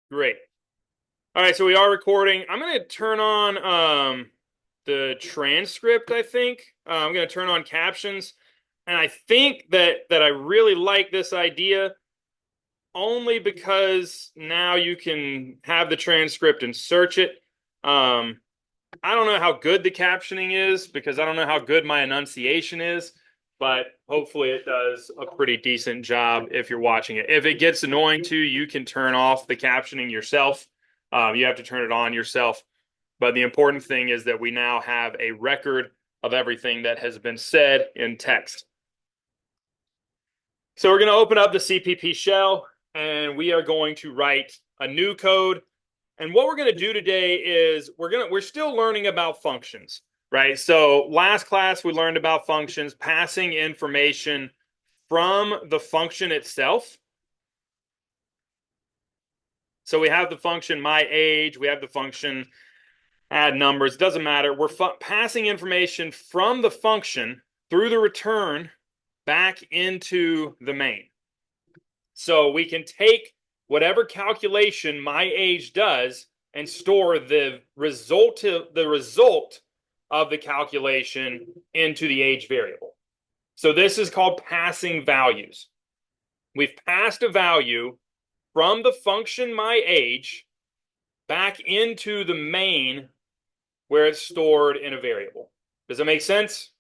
Great. All right, so we are recording. I'm going to turn on the transcript, I think. I'm going to turn on captions. And I think that I really like this idea only because now you can have the transcript and search it. I don't know how good the captioning is because I don't know how good my enunciation is, but hopefully it does a pretty decent job if you're watching it. If it gets annoying to you, you can turn off the captioning yourself. You have to turn it on yourself. But the important thing is that we now have a record of everything that has been said in text. So we're going to open up the CPP shell and we are going to write a new code. And what we're going to do today is we're still learning about functions, right? So last class we learned about functions, passing information from the function itself. So we have the function my age, we have the function add numbers, doesn't matter. We're passing information from the function through the return back into the main. So we can take whatever calculation my age does and store the result of the calculation into the age variable. So this is called passing values. We've passed a value from the function my age back into the main where it's stored in a variable. Does that make sense?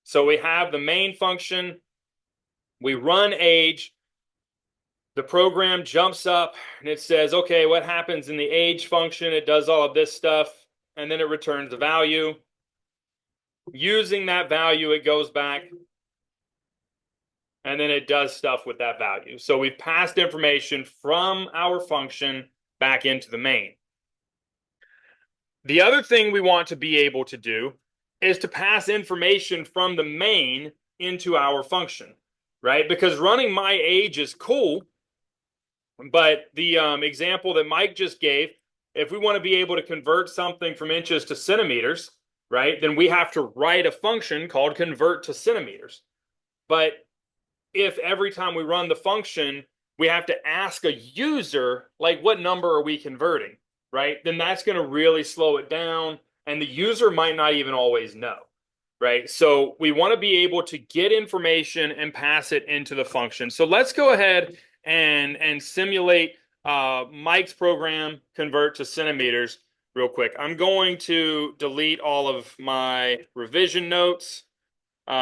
So we have the main function, we run age, the program jumps up and it says, okay, what happens in the age function? It does all of this stuff, and then it returns the value. Using that value, it goes back, and then it does stuff with that value. So we've passed information from our function back into the main. The other thing we want to be able to do is to pass information from the main into our function, right? Because running my age is cool, but the example that Mike just gave, if we want to be able to convert something from inches to centimeters, right, then we have to write a function called convert to centimeters. But if every time we run the function, we have to ask a user, like, what number are we converting, right? Then that's going to really slow it down, and the user might not even always know, right? So we want to be able to get information and pass it into the function. So let's go ahead and simulate Mike's program convert to centimeters real quick. I'm going to delete all of my revision notes. What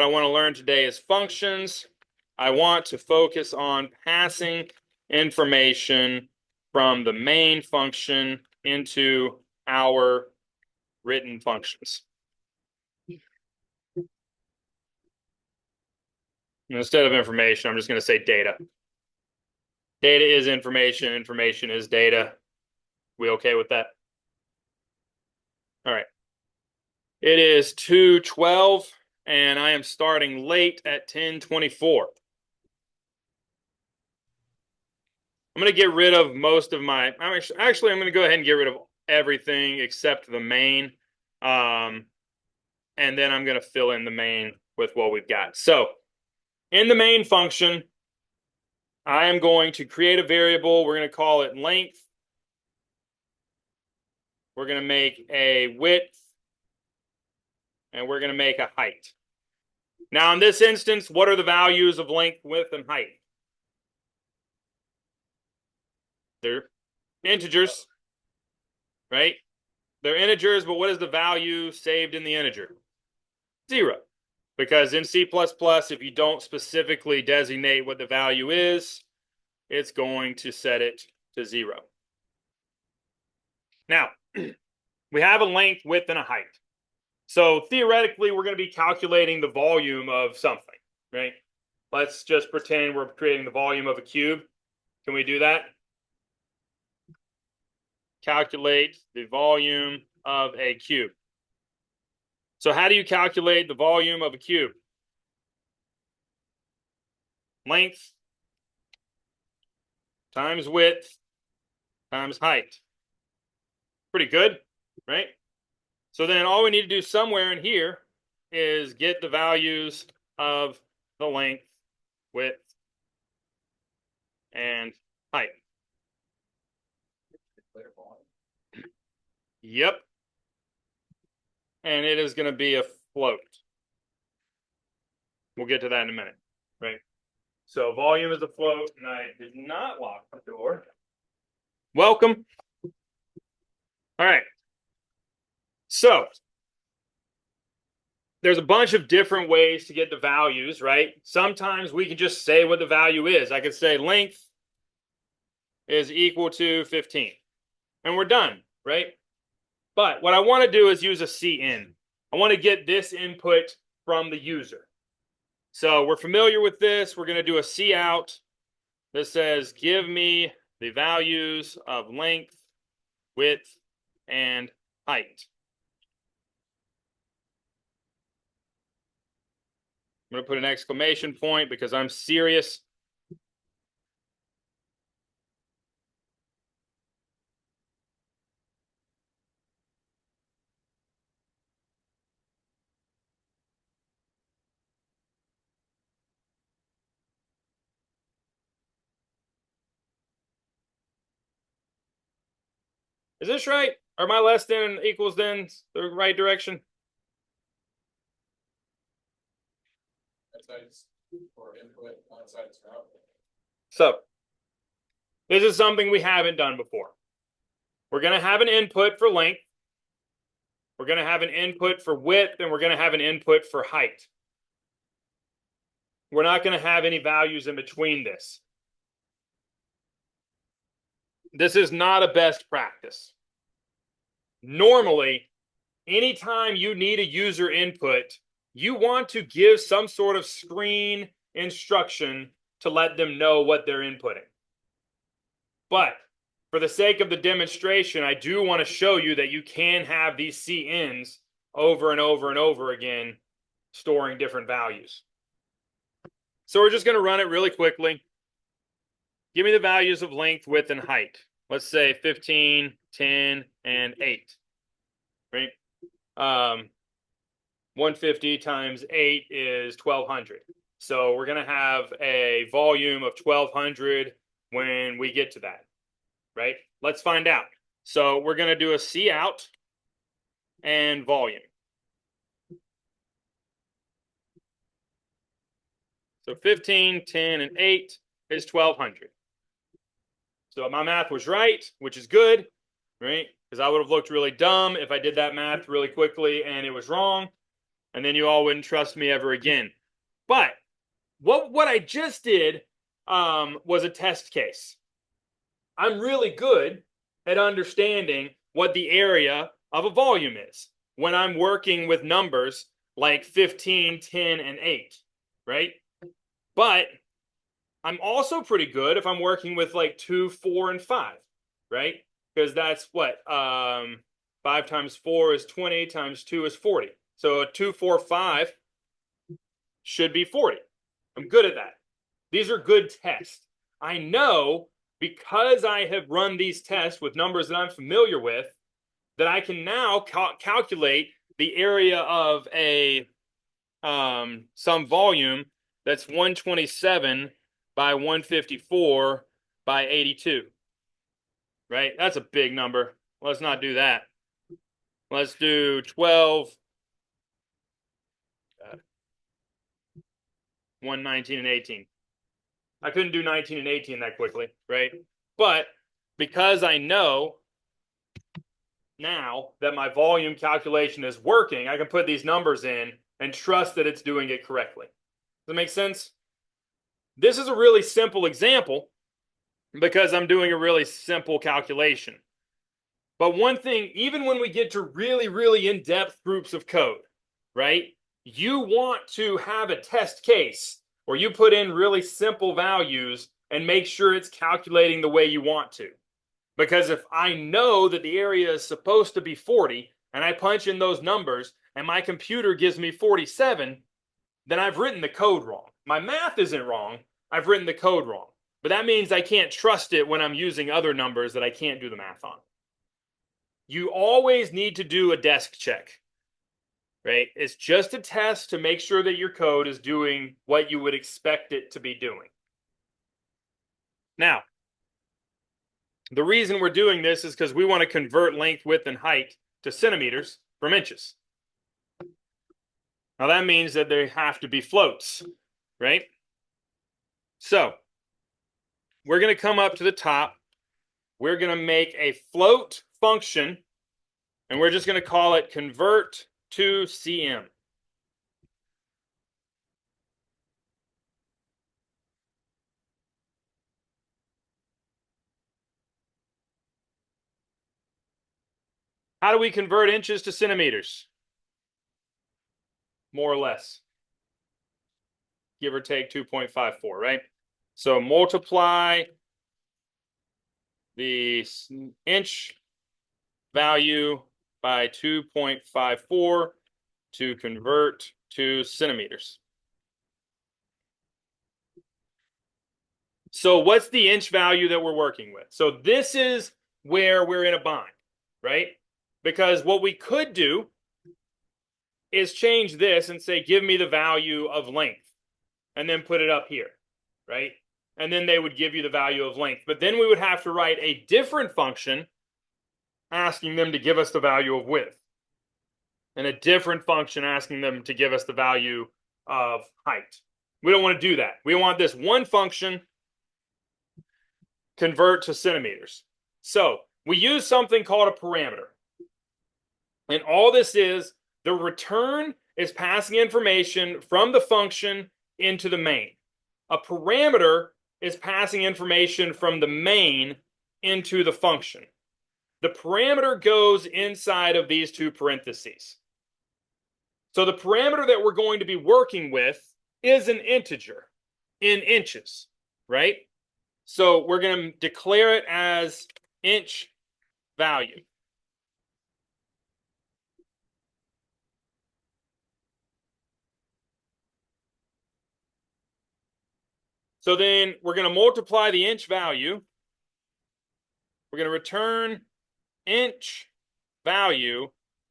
I want to learn today is functions. I want to focus on passing information from the main function into our written functions. Instead of information, I'm just going to say data. Data is information. Information is data. We okay with that? All right. It is 2:12, and I am starting late at 10:24. I'm going to get rid of most of my, actually, I'm going to go ahead and get rid of everything except the main. And then I'm going to fill in the main with what we've got. So in the main function, I am going to create a variable. We're going to call it length. We're going to make a width, and we're going to make a height. Now, in this instance, what are the values of length, width, and height? They're integers, right? They're integers, but what is the value saved in the integer? 0. Because in C++, if you don't specifically designate what the value is, it's going to set it to 0. Now, we have a length, width, and a height. So theoretically, we're going to be calculating the volume of something, right? Let's just pretend we're creating the volume of a cube. Can we do that? Calculate the volume of a cube. So how do you calculate the volume of a cube? Length times width times height. Pretty good, right? So then all we need to do somewhere in here is get the values of the length, width, and height. Yep. And it is going to be a float. We'll get to that in a minute, right? So volume is a float, and I did not lock the door. Welcome. All right. So there's a bunch of different ways to get the values, right? Sometimes we can just say what the value is. I could say length is equal to 15, and we're done, right? But what I want to do is use a CIN. I want to get this input from the user. So we're familiar with this. We're going to do a cout that says, give me the values of length, width, and height. I'm going to put an exclamation point because I'm serious. Is this right? Are my less than and equals than the right direction? So this is something we haven't done before. We're going to have an input for length. We're going to have an input for width, and we're going to have an input for height. We're not going to have any values in between this. This is not a best practice. Normally, anytime you need a user input, you want to give some sort of screen instruction to let them know what they're inputting. But for the sake of the demonstration, I do want to show you that you can have these CINs over and over and over again, storing different values. So we're just going to run it really quickly. Give me the values of length, width, and height. Let's say 15, 10, and 8. Right? 150 times 8 is 1,200. So we're going to have a volume of 1,200 when we get to that. Right? Let's find out. So we're going to do a cout and volume. So 15, 10, and 8 is 1,200. So my math was right, which is good, right? Because I would have looked really dumb if I did that math really quickly and it was wrong. And then you all wouldn't trust me ever again. But what I just did was a test case. I'm really good at understanding what the area of a volume is when I'm working with numbers like 15, 10, and 8, right? But I'm also pretty good if I'm working with like 2, 4, and 5, right? Because that's what 5 times 4 is 20 times 2 is 40. So a 2, 4, 5 should be 40. I'm good at that. These are good tests. I know because I have run these tests with numbers that I'm familiar with that I can now calculate the area of a some volume that's 127 by 154 by 82. Right? That's a big number. Let's not do that. Let's do 12, 1, 19, and 18. I couldn't do 19 and 18 that quickly, right? But because I know now that my volume calculation is working, I can put these numbers in and trust that it's doing it correctly. Does that make sense? This is a really simple example because I'm doing a really simple calculation. But one thing, even when we get to really, really in-depth groups of code, right? You want to have a test case where you put in really simple values and make sure it's calculating the way you want to. Because if I know that the area is supposed to be 40 and I punch in those numbers and my computer gives me 47, then I've written the code wrong. My math isn't wrong. I've written the code wrong. But that means I can't trust it when I'm using other numbers that I can't do the math on. You always need to do a desk check, right? It's just a test to make sure that your code is doing what you would expect it to be doing. Now, The reason we're doing this is because we want to convert length, width, and height to centimeters from inches. Now that means that they have to be floats, right? So we're going to come up to the top. We're going to make a float function, and we're just going to call it convert to cm. How do we convert inches to centimeters? More or less. Give or take 2.54, right? So multiply the inch value by 2.54 to convert to centimeters. So what's the inch value that we're working with? So this is where we're in a bind, right? Because what we could do is change this and say, give me the value of length, and then put it up here, right? And then they would give you the value of length. But then we would have to write a different function asking them to give us the value of width, and a different function asking them to give us the value of height. We don't want to do that. We want this one function convert to centimeters. So we use something called a parameter. And all this is, the return is passing information from the function into the main. A parameter is passing information from the main into the function. The parameter goes inside of these two parentheses. So the parameter that we're going to be working with is an integer in inches, right? So we're going to declare it as inch value. So then we're going to multiply the inch value. We're going to return inch value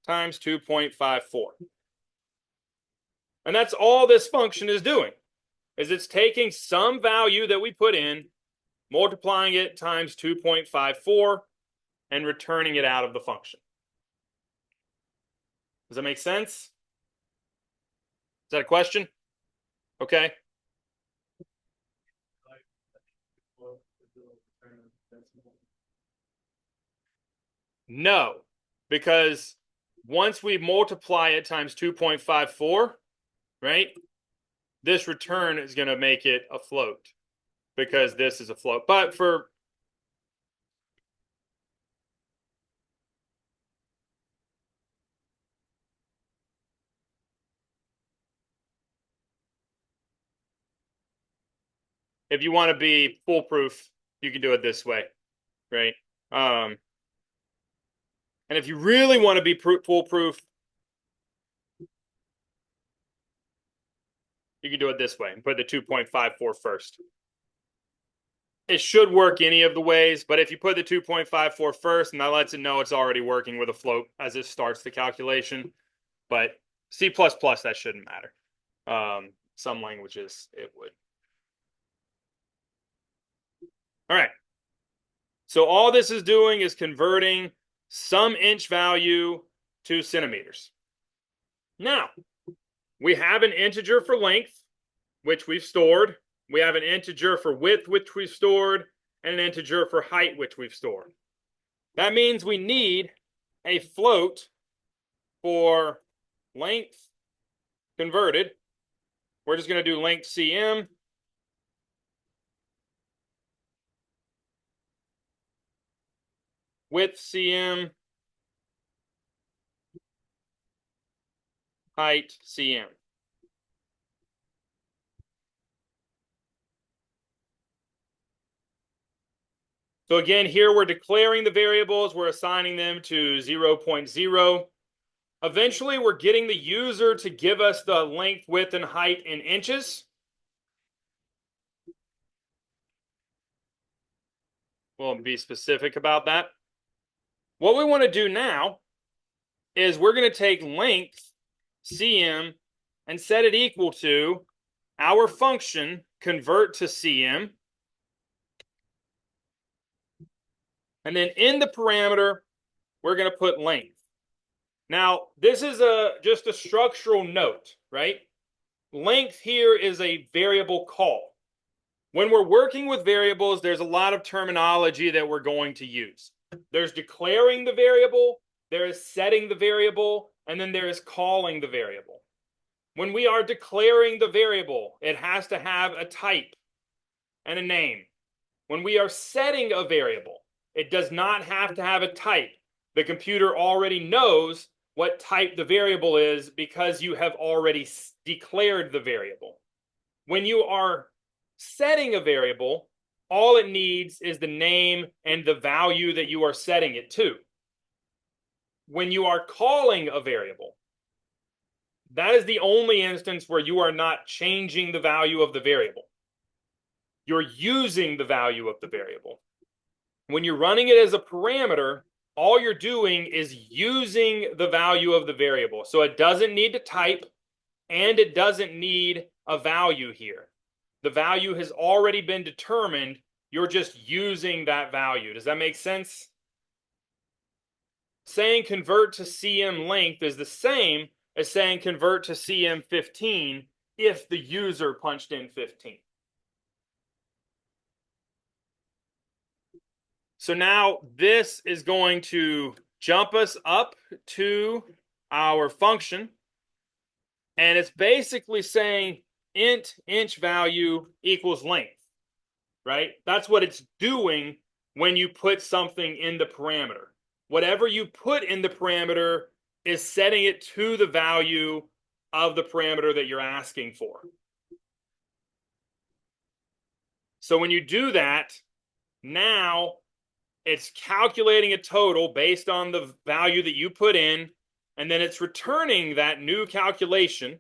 times 2.54. And that's all this function is doing, is it's taking some value that we put in, multiplying it times 2.54, and returning it out of the function. Does that make sense? Is that a question? Okay. No, because once we multiply it times 2.54, right, this return is going to make it a float, because this is a float. But for if you want to be foolproof, you can do it this way, right? And if you really want to be foolproof, you can do it this way and put the 2.54 first. It should work any of the ways, but if you put the 2.54 first, and that lets it know it's already working with a float as it starts the calculation. But C++, that shouldn't matter. Some languages, it would. All right. So all this is doing is converting some inch value to centimeters. Now, we have an integer for length, which we've stored. We have an integer for width, which we've stored, and an integer for height, which we've stored. That means we need a float for length converted. We're just going to do length cm. Width cm. Height cm. So again, here we're declaring the variables. We're assigning them to 0.0. Eventually, we're getting the user to give us the length, width, and height in inches. We'll be specific about that. What we want to do now is we're going to take length, cm, and set it equal to our function, convert to cm, And then in the parameter, we're going to put length. Now, this is just a structural note, right? Length here is a variable call. When we're working with variables, there's a lot of terminology that we're going to use. There's declaring the variable, there is setting the variable, and then there is calling the variable. When we are declaring the variable, it has to have a type and a name. When we are setting a variable, it does not have to have a type. The computer already knows what type the variable is because you have already declared the variable. When you are setting a variable, all it needs is the name and the value that you are setting it to. When you are calling a variable, that is the only instance where you are not changing the value of the variable. You're using the value of the variable. When you're running it as a parameter, all you're doing is using the value of the variable. So it doesn't need to type, and it doesn't need a value here. The value has already been determined. You're just using that value. Does that make sense? Saying convert to CM length is the same as saying convert to CM 15 if the user punched in 15. So now this is going to jump us up to our function. And it's basically saying int inch value equals length, right? That's what it's doing when you put something in the parameter. Whatever you put in the parameter is setting it to the value of the parameter that you're asking for. So when you do that, now it's calculating a total based on the value that you put in, and then it's returning that new calculation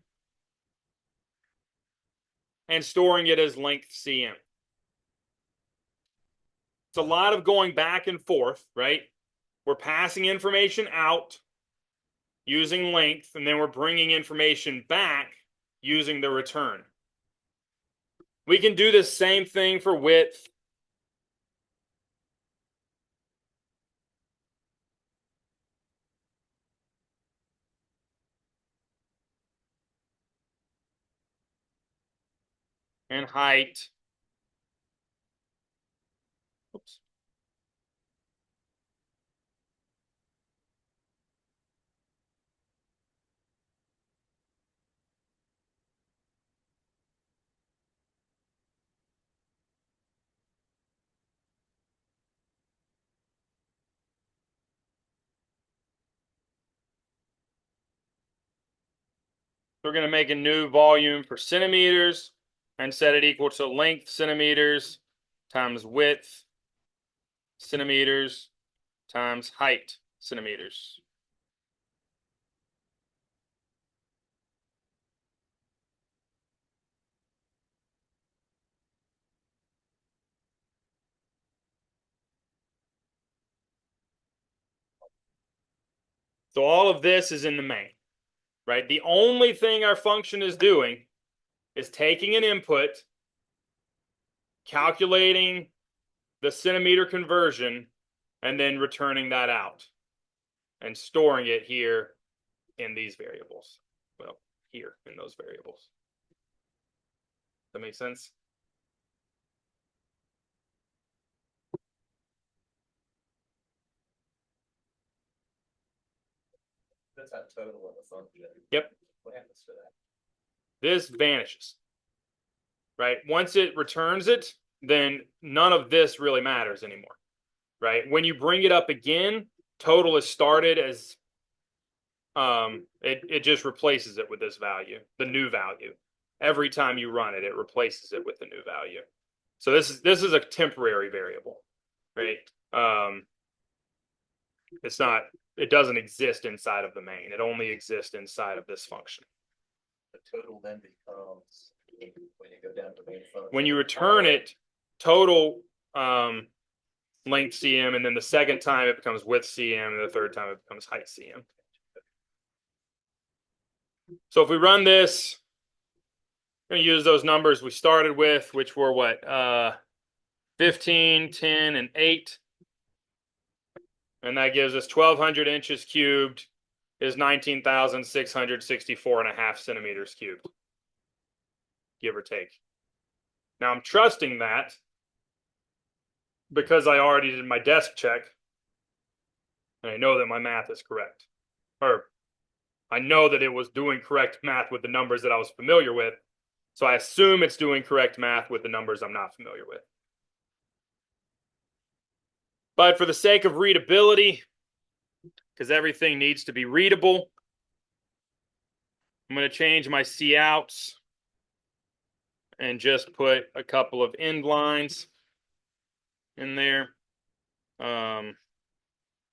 and storing it as length CM. It's a lot of going back and forth, right? We're passing information out using length, and then we're bringing information back using the return. We can do the same thing for width. And height. Oops. We're going to make a new volume for centimeters and set it equal to length centimeters times width centimeters times height centimeters. So all of this is in the main, right? The only thing our function is doing is taking an input, calculating the centimeter conversion, and then returning that out and storing it here in these variables. Well, here in those variables. That makes sense? That's that total of the function. Yep. What happens to that? This vanishes, right? Once it returns it, then none of this really matters anymore, right? When you bring it up again, total is started as it just replaces it with this value, the new value. Every time you run it, it replaces it with the new value. So this is a temporary variable, right? It's not, it doesn't exist inside of the main. It only exists inside of this function. The total then becomes, when you go down to the main function. When you return it, total length CM, and then the second time it becomes width CM, and the third time it becomes height CM. So if we run this, we're going to use those numbers we started with, which were what? 15, 10, and 8. And that gives us 1,200 inches cubed is 19,664.5 centimeters cubed, give or take. Now I'm trusting that because I already did my desk check and I know that my math is correct. Or I know that it was doing correct math with the numbers that I was familiar with. So I assume it's doing correct math with the numbers I'm not familiar with. But for the sake of readability, because everything needs to be readable, I'm going to change my Couts and just put a couple of end lines in there. And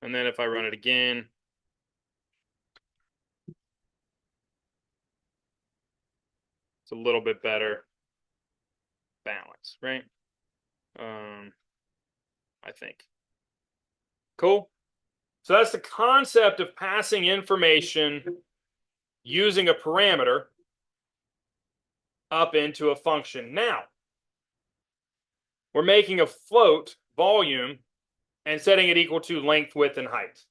then if I run it again, it's a little bit better balance, right? I think. Cool. So that's the concept of passing information using a parameter up into a function. Now, we're making a float volume and setting it equal to length, width, and height.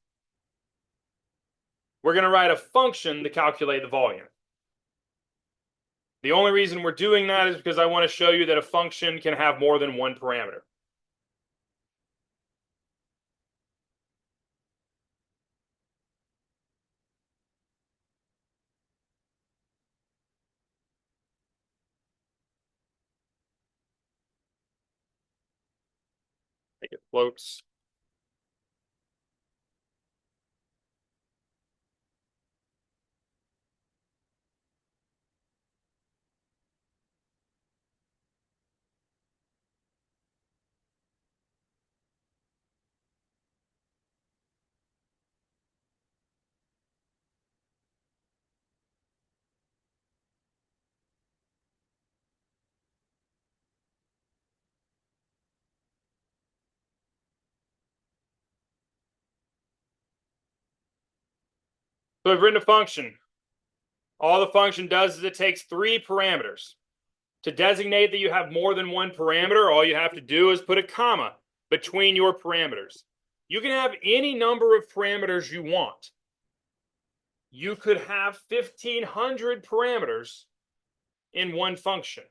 We're going to write a function to calculate the volume. The only reason we're doing that is because I want to show you that a function can have more than one parameter. Make it floats. So I've written a function. All the function does is it takes 3 parameters. To designate that you have more than one parameter, all you have to do is put a comma between your parameters. You can have any number of parameters you want. You could have 1,500 parameters in one function.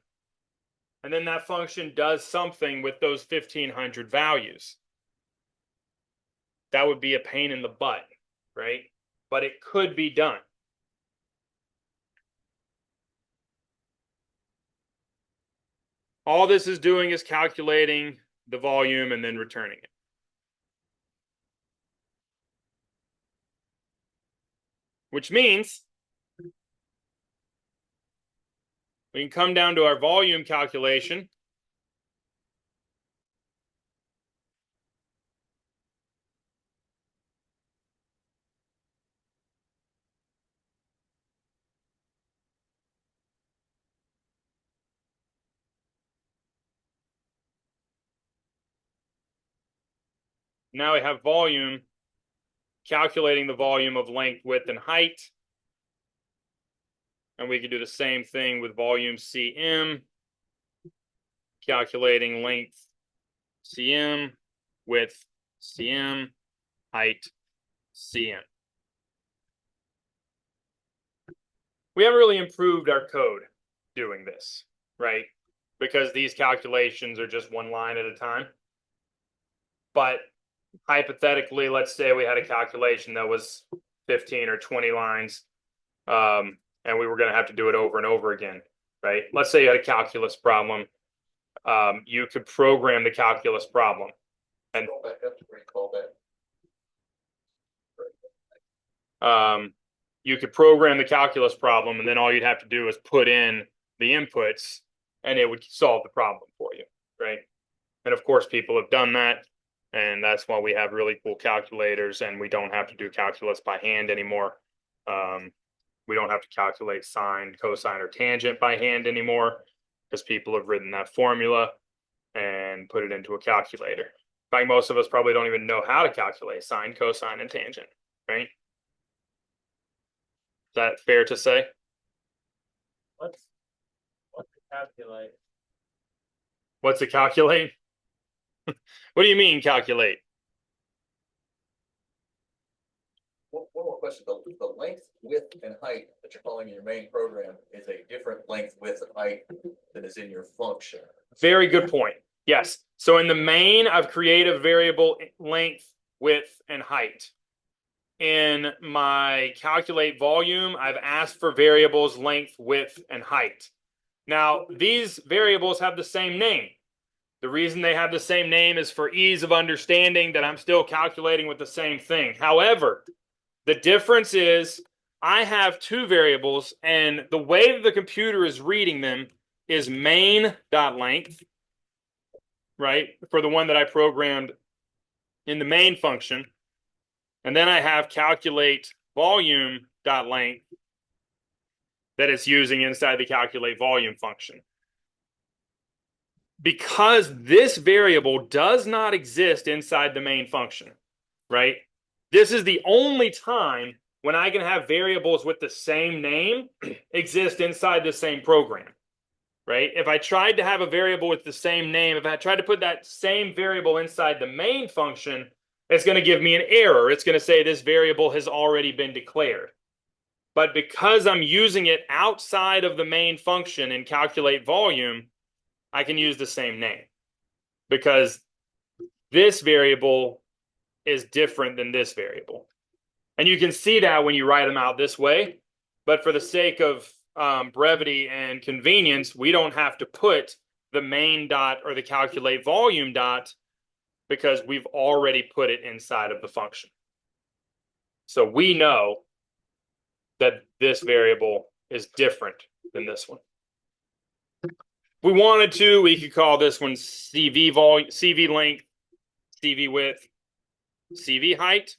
And then that function does something with those 1,500 values. That would be a pain in the butt, right? But it could be done. All this is doing is calculating the volume and then returning it. Which means we can come down to our volume calculation. Now we have volume, calculating the volume of length, width, and height. And we can do the same thing with volume cm, calculating length cm, width cm, height cm. We haven't really improved our code doing this, right? Because these calculations are just one line at a time. But hypothetically, let's say we had a calculation that was 15 or 20 lines, and we were going to have to do it over and over again, right? Let's say you had a calculus problem. You could program the calculus problem. And you could program the calculus problem, and then all you'd have to do is put in the inputs, and it would solve the problem for you, right? And of course, people have done that. And that's why we have really cool calculators, and we don't have to do calculus by hand anymore. We don't have to calculate sine, cosine, or tangent by hand anymore because people have written that formula and put it into a calculator. In fact, most of us probably don't even know how to calculate sine, cosine, and tangent, right? Is that fair to say? What's the calculate? What's a calculate? What do you mean calculate? question. The length, width, and height that you're calling in your main program is a different length, width, and height than is in your function. Very good point. Yes. So in the main, I've created a variable length, width, and height. In my calculate volume, I've asked for variables length, width, and height. Now, these variables have the same name. The reason they have the same name is for ease of understanding that I'm still calculating with the same thing. However, the difference is I have two variables, and the way that the computer is reading them is main.length, right, for the one that I programmed in the main function. And then I have calculate volume.length that it's using inside the calculate volume function. Because this variable does not exist inside the main function, right? This is the only time when I can have variables with the same name exist inside the same program, right? If I tried to have a variable with the same name, if I tried to put that same variable inside the main function, it's going to give me an error. It's going to say this variable has already been declared. But because I'm using it outside of the main function in calculate volume, I can use the same name because this variable is different than this variable. And you can see that when you write them out this way. But for the sake of brevity and convenience, we don't have to put the main dot or the calculate volume dot because we've already put it inside of the function. So we know that this variable is different than this one. If we wanted to, we could call this one CV volume, CV length, CV width, CV height.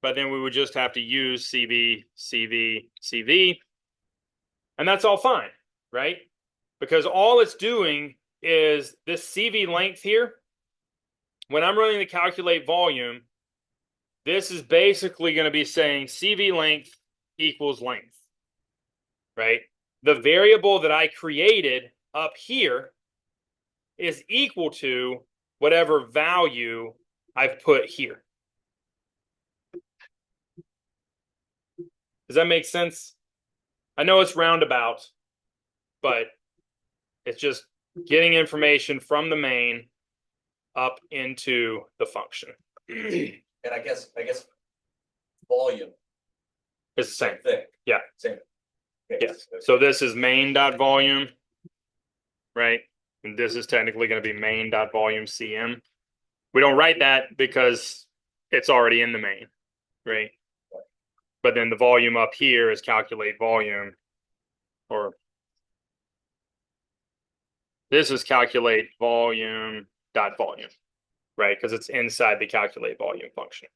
But then we would just have to use CV, CV, CV. And that's all fine, right? Because all it's doing is this CV length here. When I'm running the calculate volume, this is basically going to be saying CV length equals length, right? The variable that I created up here is equal to whatever value I've put here. Does that make sense? I know it's roundabout, but it's just getting information from the main up into the function. And I guess volume It's the same thing. Yeah. Same. Okay. Yes. So this is main.volume, right? And this is technically going to be main.volume CM. We don't write that because it's already in the main, right? But then the volume up here is calculate volume, or this is calculate volume dot volume, right? Because it's inside the calculate volume function.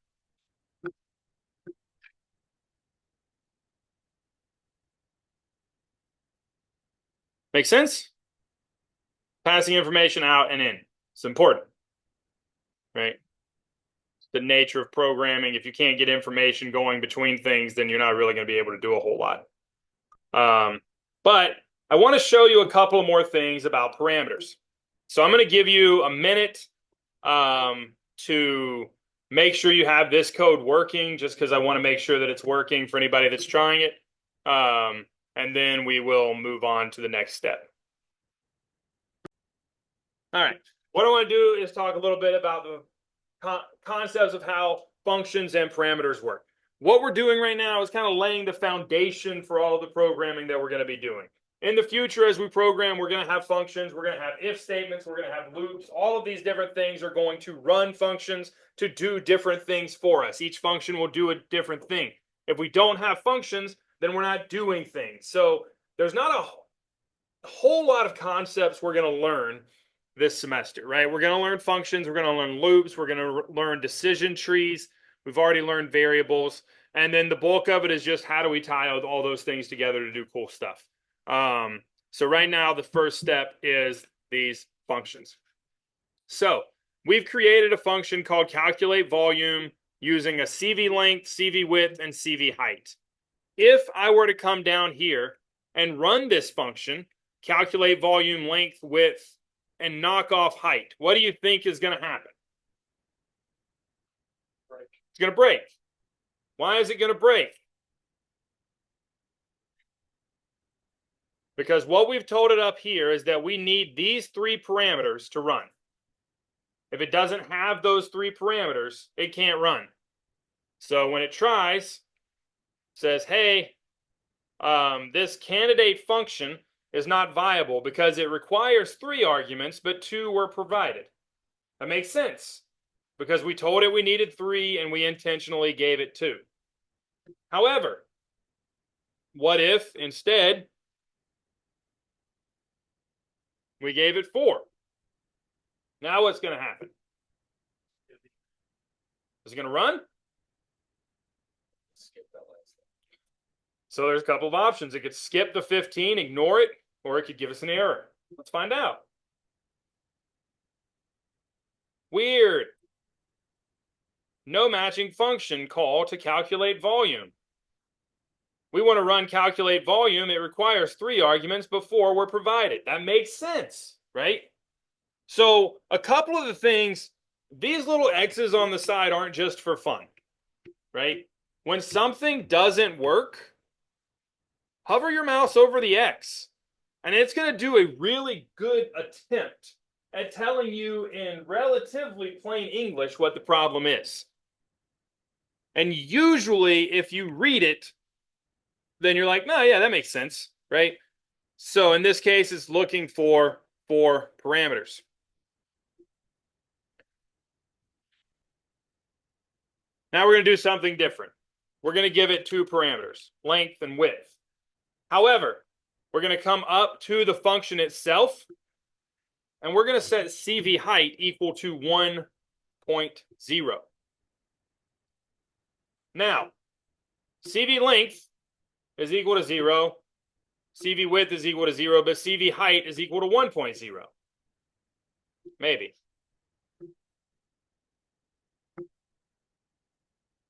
Make sense? Passing information out and in. It's important, right? The nature of programming. If you can't get information going between things, then you're not really going to be able to do a whole lot. But I want to show you a couple more things about parameters. So I'm going to give you a minute to make sure you have this code working, just because I want to make sure that it's working for anybody that's trying it. And then we will move on to the next step. All right. What I want to do is talk a little bit about the concepts of how functions and parameters work. What we're doing right now is kind of laying the foundation for all of the programming that we're going to be doing. In the future, as we program, we're going to have functions, we're going to have if statements, we're going to have loops. All of these different things are going to run functions to do different things for us. Each function will do a different thing. If we don't have functions, then we're not doing things. So there's not a whole lot of concepts we're going to learn this semester, right? We're going to learn functions, we're going to learn loops, we're going to learn decision trees. We've already learned variables. And then the bulk of it is just how do we tie all those things together to do cool stuff. So right now, the first step is these functions. So we've created a function called calculate volume using a CV length, CV width, and CV height. If I were to come down here and run this function, calculate volume, length, width, and knock off height, what do you think is going to happen? It's going to break. Why is it going to break? Because what we've told it up here is that we need these three parameters to run. If it doesn't have those three parameters, it can't run. So when it tries, it says, hey, this candidate function is not viable because it requires 3 arguments, but 2 were provided. That makes sense because we told it we needed 3 and we intentionally gave it 2. However, what if instead we gave it 4? Now what's going to happen? Is it going to run? Skip that last thing. So there's a couple of options. It could skip the 15, ignore it, or it could give us an error. Let's find out. Weird. No matching function call to calculate volume. We want to run calculate volume. It requires 3 arguments before we're provided. That makes sense, right? So a couple of the things, these little X's on the side aren't just for fun, right? When something doesn't work, hover your mouse over the X, and it's going to do a really good attempt at telling you in relatively plain English what the problem is. And usually, if you read it, then you're like, no, yeah, that makes sense, right? So in this case, it's looking for 4 parameters. Now we're going to do something different. We're going to give it 2 parameters, length and width. However, we're going to come up to the function itself, and we're going to set CV height equal to 1.0. Now, CV length is equal to 0, CV width is equal to 0, but CV height is equal to 1.0. Maybe.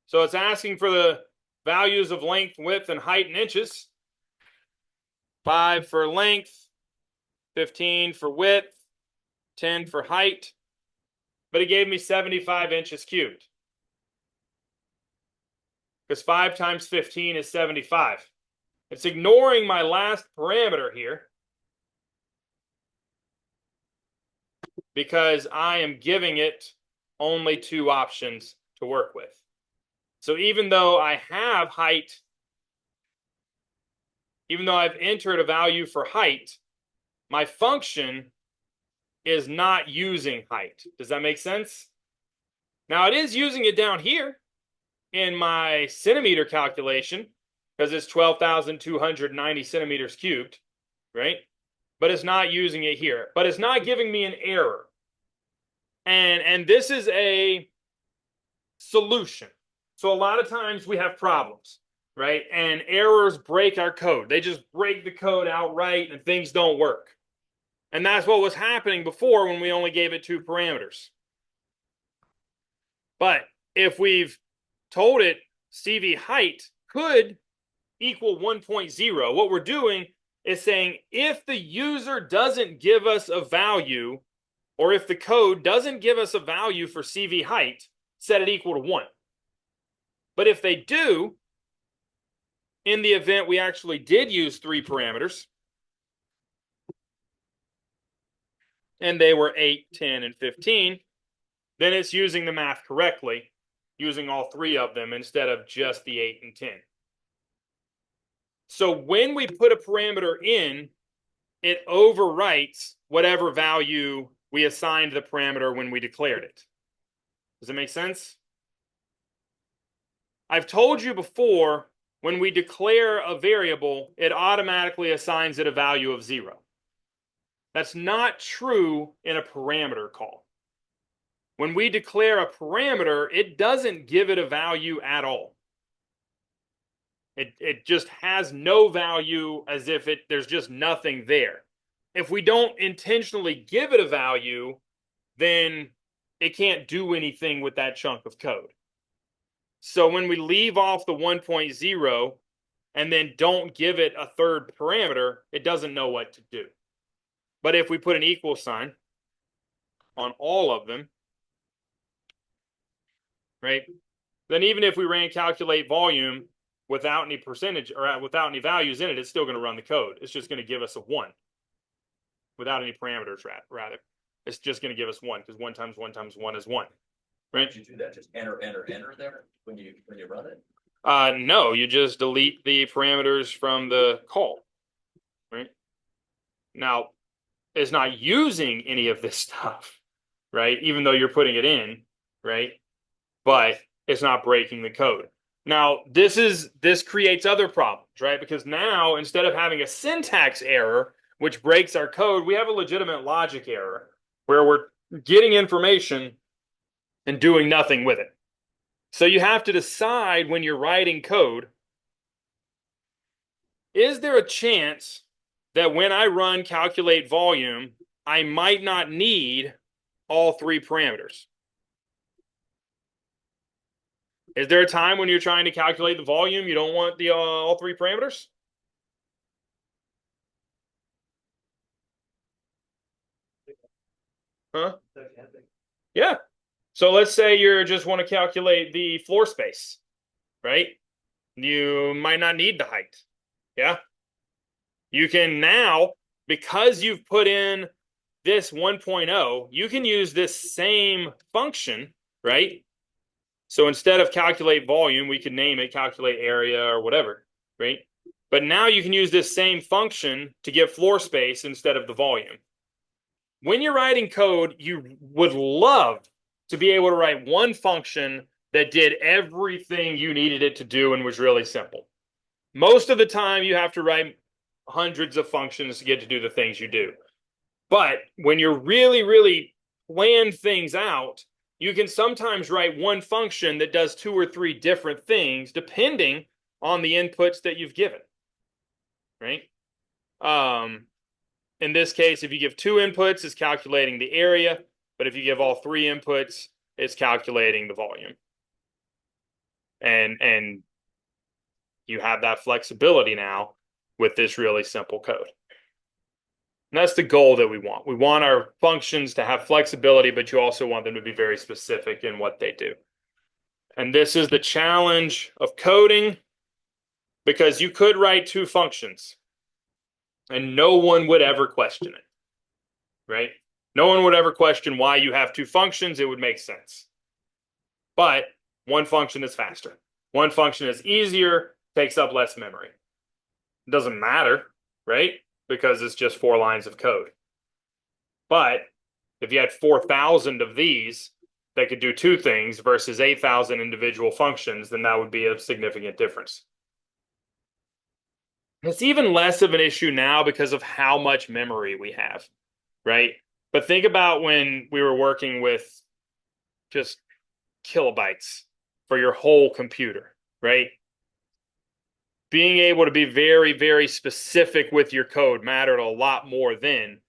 So it's asking for the values of length, width, and height in inches. 5 for length, 15 for width, 10 for height. But it gave me 75 inches cubed. Because 5 times 15 is 75. It's ignoring my last parameter here because I am giving it only 2 options to work with. So even though I have height, even though I've entered a value for height, my function is not using height. Does that make sense? Now it is using it down here in my centimeter calculation because it's 12,290 centimeters cubed, right? But it's not using it here. But it's not giving me an error. And this is a solution. So a lot of times we have problems, right? And errors break our code. They just break the code outright and things don't work. And that's what was happening before when we only gave it 2 parameters. But if we've told it CV height could equal 1.0, what we're doing is saying if the user doesn't give us a value, or if the code doesn't give us a value for CV height, set it equal to 1. But if they do, in the event we actually did use 3 parameters, and they were 8, 10, and 15, then it's using the math correctly, using all 3 of them instead of just the 8 and 10. So when we put a parameter in, it overwrites whatever value we assigned the parameter when we declared it. Does it make sense? I've told you before, when we declare a variable, it automatically assigns it a value of 0. That's not true in a parameter call. When we declare a parameter, it doesn't give it a value at all. It just has no value, as if there's just nothing there. If we don't intentionally give it a value, then it can't do anything with that chunk of code. So when we leave off the 1.0 and then don't give it a 3rd parameter, it doesn't know what to do. But if we put an equal sign on all of them, right, then even if we ran calculate volume without any percentage or without any values in it, it's still going to run the code. It's just going to give us a 1 without any parameters, rather. It's just going to give us 1 because 1 times 1 times 1 is 1. Right? Did you do that? Just enter there when you run it? No, you just delete the parameters from the call. Right? Now, it's not using any of this stuff, right? Even though you're putting it in, right? But it's not breaking the code. Now, this creates other problems, right? Because now, instead of having a syntax error, which breaks our code, we have a legitimate logic error where we're getting information and doing nothing with it. So you have to decide when you're writing code, is there a chance that when I run calculate volume, I might not need all 3 parameters? Is there a time when you're trying to calculate the volume you don't want the all 3 parameters? Huh? Yeah. So let's say you just want to calculate the floor space, right? You might not need the height. Yeah. You can now, because you've put in this 1.0, you can use this same function, right? So instead of calculate volume, we could name it calculate area or whatever, right? But now you can use this same function to get floor space instead of the volume. When you're writing code, you would love to be able to write one function that did everything you needed it to do and was really simple. Most of the time, you have to write hundreds of functions to get to do the things you do. But when you're really plan things out, you can sometimes write one function that does 2 or 3 different things depending on the inputs that you've given, right? In this case, if you give 2 inputs, it's calculating the area. But if you give all 3 inputs, it's calculating the volume. And you have that flexibility now with this really simple code. And that's the goal that we want. We want our functions to have flexibility, but you also want them to be very specific in what they do. And this is the challenge of coding, because you could write 2 functions and no one would ever question it, right? No one would ever question why you have 2 functions. It would make sense. But one function is faster. One function is easier, takes up less memory. It doesn't matter, right? Because it's just 4 lines of code. But if you had 4,000 of these that could do 2 things versus 8,000 individual functions, then that would be a significant difference. It's even less of an issue now because of how much memory we have, right? But think about when we were working with just kilobytes for your whole computer, right? Being able to be very specific with your code mattered a lot more then,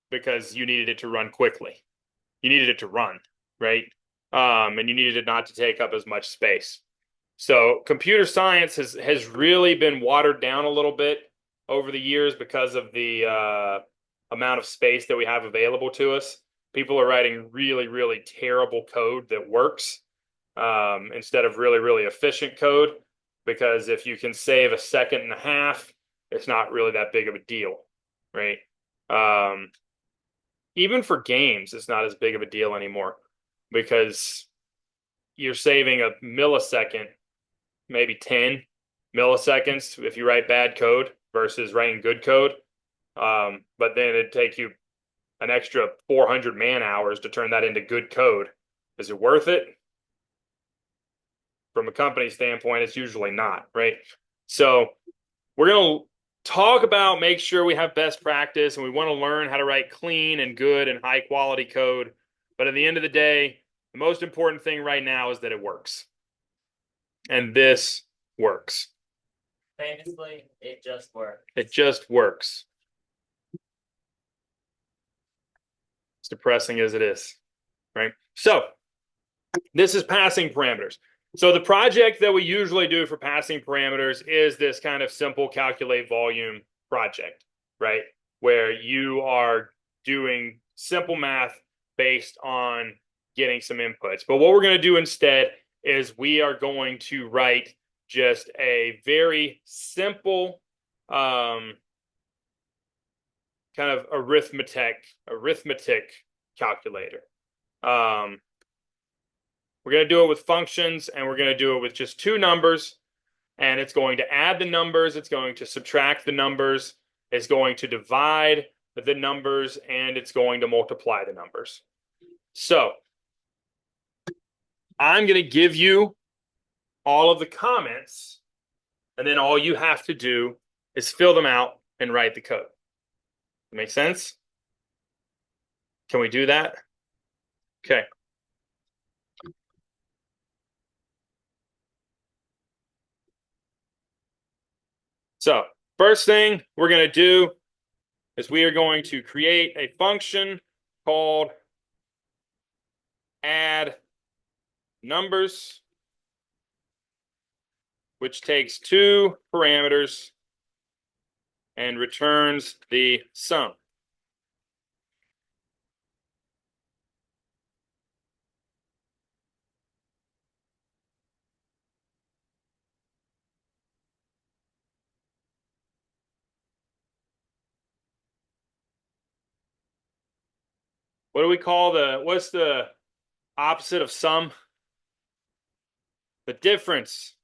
because you needed it to run quickly. You needed it to run, right? And you needed it not to take up as much space. So computer science has really been watered down a little bit over the years because of the amount of space that we have available to us. People are writing really terrible code that works instead of really efficient code, because if you can save 1.5 seconds, it's not really that big of a deal, right? Even for games, it's not as big of a deal anymore, because you're saving a millisecond, maybe 10 milliseconds if you write bad code versus writing good code. But then it'd take you an extra 400 man hours to turn that into good code. Is it worth it? From a company standpoint, it's usually not, right? So we're going to talk about, make sure we have best practice, and we want to learn how to write clean and good and high quality code. But at the end of the day, the most important thing right now is that it works. And this works. Famously, it just works. It just works. As depressing as it is, right? So this is passing parameters. So the project that we usually do for passing parameters is this kind of simple calculate volume project, right? Where you are doing simple math based on getting some inputs. But what we're going to do instead is we are going to write just a very simple kind of arithmetic calculator. We're going to do it with functions, and we're going to do it with just two numbers, and it's going to add the numbers, it's going to subtract the numbers, it's going to divide the numbers, and it's going to multiply the numbers. So I'm going to give you all of the comments, and then all you have to do is fill them out and write the code. Make sense? Can we do that? Okay. So first thing we're going to do is we are going to create a function called add numbers, which takes two parameters and returns the sum. What do we call what's the opposite of sum? The difference.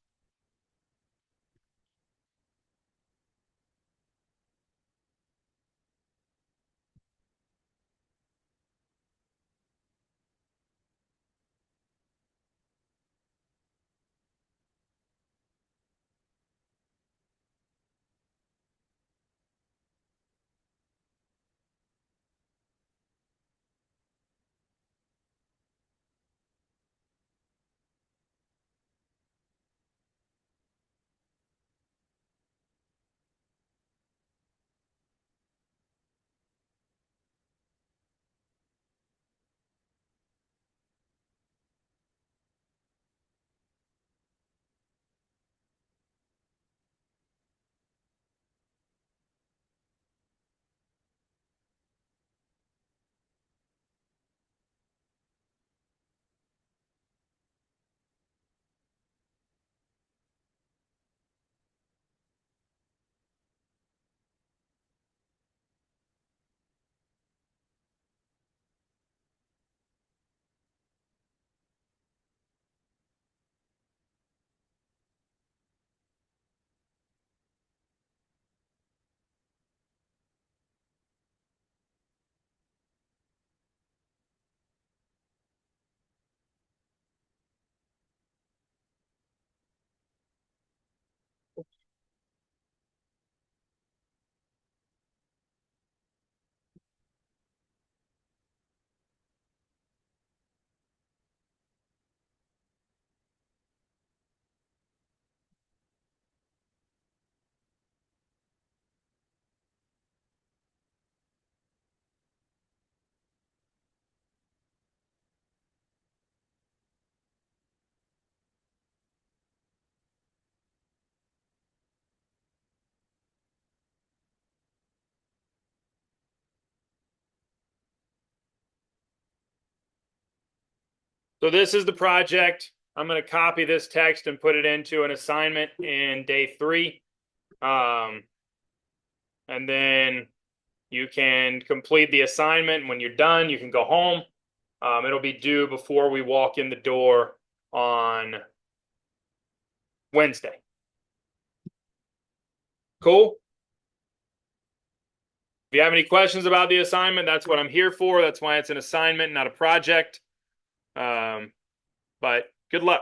So this is the project. I'm going to copy this text and put it into an assignment in day 3. And then you can complete the assignment. When you're done, you can go home. It'll be due before we walk in the door on Wednesday. Cool? If you have any questions about the assignment, that's what I'm here for. That's why it's an assignment, not a project. But good luck.